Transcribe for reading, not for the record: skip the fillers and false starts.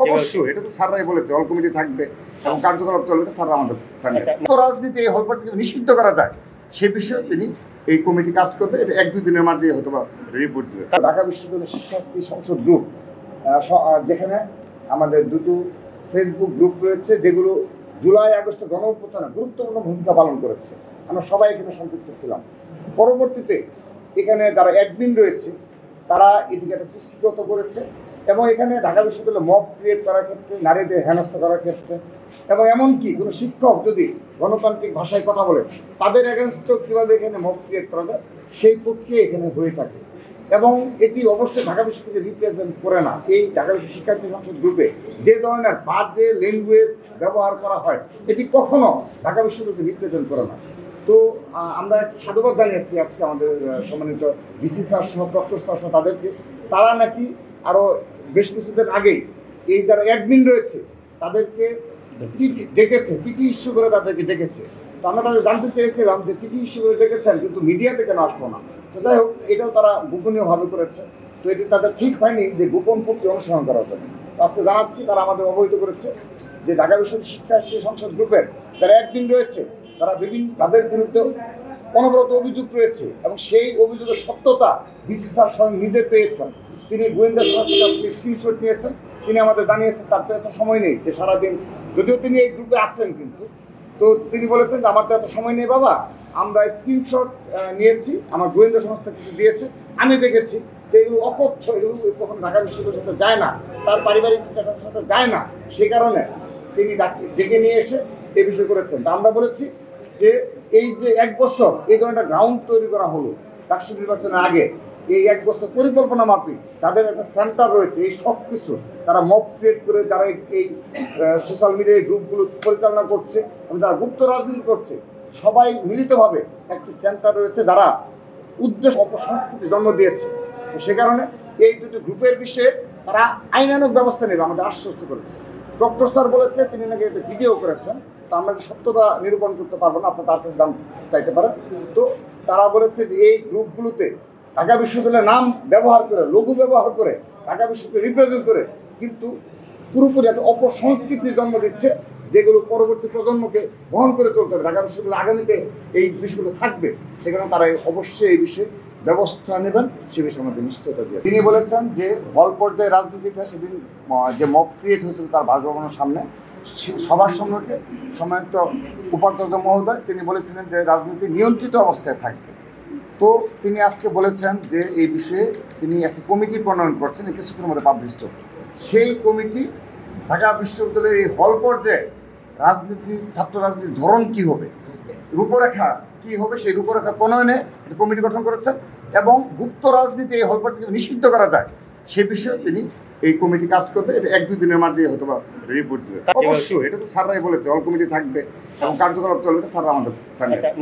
অবশ্যই এটা তো স্যাররাই বলেছে হল কমিটি থাকবে এবং কার্যকলাপ চলবে, এটা স্যাররা আমাদের জানিয়েছে। রাজনীতি এই হল থেকে নিষিদ্ধ করা যায় সে বিষয়ে তিনি এই কমিটি কাজ করবে, এটা 1-2 দিনের মাঝে হয়তো বা রিপোর্ট দেবে। ঢাকা বিশ্ববিদ্যালয়ের শিক্ষার্থী সংসদ গ্রুপ, যেখানে আমাদের দুটো ফেসবুক গ্রুপ রয়েছে যেগুলো জুলাই আগস্ট গণঅভ্যুত্থানে গুরুত্বপূর্ণ ভূমিকা পালন করেছে, আমরা সবাই এখানে সম্পৃক্ত ছিলাম। পরবর্তীতে এখানে যারা অ্যাডমিন রয়েছে তারা এটিকে একটা পুষ্টিগত করেছে এবং এখানে ঢাকা বিশ্ববিদ্যালয়ে মব ক্রিয়েট করার ক্ষেত্রে, নারীদের হেনস্থা করার ক্ষেত্রে এবং এমনকি কোনো শিক্ষক যদি গণতান্ত্রিক ভাষায় কথা বলে তাদের এগেনস্টও কীভাবে এখানে মব ক্রিয়েট করা যায় সেই প্রক্রিয়া এখানে হয়ে থাকে। এবং এটি অবশ্যই ঢাকা বিশ্ববিদ্যালয়কে রিপ্রেজেন্ট করে না। এই ঢাকা বিশ্ব শিক্ষার্থী সংসদ গ্রুপে যে ধরনের বাজে ল্যাঙ্গুয়েজ ব্যবহার করা হয় এটি কখনো ঢাকা বিশ্ববিদ্যালয়কে রিপ্রেজেন্ট করে না। তো আমরা সাধুবাদ জানিয়েছি আজকে আমাদের সম্মানিত ভিসি স্যার সহ প্রক্টর স্যার সহ তাদেরকে, তারা নাকি আরও বেশ কিছুদিন আগেই এই যারা অ্যাডমিন রয়েছে তাদেরকে চিঠি ডেকেছে, চিঠি ইস্যু করে তাদেরকে ডেকেছে। তো আমরা তাদের জানতে চেয়েছিলাম যে চিঠি ইস্যু করে ডেকেছেন কিন্তু মিডিয়াতে কেন আসবো না। তো যাই হোক, এটাও তারা গোপনীয়ভাবে করেছে। তো এটি তাদের ঠিক হয়নি যে গোপন প্রক্রিয়া অনুসরণ করার জন্য। আজকে জানাচ্ছি তারা আমাদের অবহিত করেছে যে ঢাকা বিশ্ববিদ্যালয় শিক্ষার্থী সংসদ গ্রুপের যারা অ্যাডমিন রয়েছে তাদের বিরুদ্ধে অনবরত অভিযোগ রয়েছে এবং সেই অভিযোগের সত্যতা ভিসি স্যার স্বয়ং নিজে পেয়েছেন। তিনি গোয়েন্দা সংস্থার কাছ থেকে স্ক্রিনশট নিয়েছেন, তিনি আমাদের জানিয়েছেন তার তো এত সময় নেই যে সারাদিন, যদিও তিনি এই গ্রুপে আসছেন কিন্তু তো তিনি বলেছেন যে আমার তো এত সময় নেই বাবা, আমরা স্ক্রিনশট নিয়েছি, আমার গোয়েন্দা সংস্থা কিছু দিয়েছে, আমি দেখেছি যে এগুলো অকথ্য, এগুলো কখন ঢাকা বিশ্ববিদ্যালয়ের সাথে যায় না, তার পারিবারিক স্ট্যাটাসের সাথে যায় না, সে কারণে তিনি ডেকে নিয়ে এসে এই বিষয় করেছেন। তা আমরা বলেছি যে এই যে 1 বছর এই ধরনের গ্রাউন্ড তৈরি করা হলো রাষ্ট্র নির্বাচনের আগে, এই 1 বছর পরিকল্পনা মাফিক যাদের একটা সেন্টার রয়েছে এই সব কিছু তারা মব ক্রিয়েট করে যারা এই সোশ্যাল মিডিয়ায় গ্রুপগুলো পরিচালনা করছে এবং যারা গুপ্ত রাজনীতি করছে সবাই মিলিতভাবে একটি সেন্টার রয়েছে যারা উদ্দেশ্য অপসংস্কৃতি জন্ম দিয়েছে। তো সে কারণে এই দুটো গ্রুপের বিষয়ে তারা আইনানুগ ব্যবস্থা নেবে আমাদের আশ্বস্ত করেছে। ডক্টর স্যার বলেছে তিনি নাকি একটা ভিডিও করেছেন, তো আমরা সত্যতা নিরূপণ করতে পারবো না, আপনার তার কাছে চাইতে পারেন। তো তারা বলেছে যে এই গ্রুপগুলোতে ঢাকা বিশ্ববিদ্যালয়ের নাম ব্যবহার করে, লোগো ব্যবহার করে, ঢাকা বিশ্ববিদ্যালয় রিপ্রেজেন্ট করে কিন্তু পুরোপুরি একটা অপসংস্কৃতির জন্ম দিচ্ছে যেগুলো পরবর্তী প্রজন্মকে বহন করে চলতে হবে। ঢাকা বিশ্ববিদ্যালয় আগামীতে এই বিষয়গুলো থাকবে, সেখানে তারা অবশ্যই এই বিষয়ে ব্যবস্থা নেবেন সে বিষয়ে আমাদের নিশ্চয়তা দিয়ে। তিনি বলেছেন যে হল পর্যায়ে রাজনীতিটা সেদিন যে মব ক্রিয়েট হয়েছিল তার বাসভবনের সামনে সবার সম্মুখে সম্মানিত উপাচার্য মহোদয় তিনি বলেছিলেন যে রাজনীতি নিয়ন্ত্রিত অবস্থায় থাকবে। তো তিনি আজকে বলেছেন যে এই বিষয়ে তিনি একটি কমিটি প্রণয়ন করছেন, কিছুক্ষণের মধ্যে পাবলিশ হবে। সেই কমিটি ঢাকা বিশ্ববিদ্যালয়ের এই হল পর্যায়ে রাজনীতি, ছাত্র রাজনীতির ধরন কী হবে, রূপরেখা কী হবে, সেই রূপরেখা প্রণয়নে একটি কমিটি গঠন করেছেন এবং গুপ্ত রাজনীতি এই হল পর্যায়ে নিষিদ্ধ করা যায় সে বিষয়ে তিনি এই কমিটি কাজ করবে, এটা 1-2 দিনের মাঝে হয়তো বা রিপোর্ট দেবে। অবশ্যই এটা তো স্যাররাই বলেছে হল কমিটি থাকবে এবং কার্যকলাপ চলবে, এটা স্যাররা আমাদের জানিয়েছে।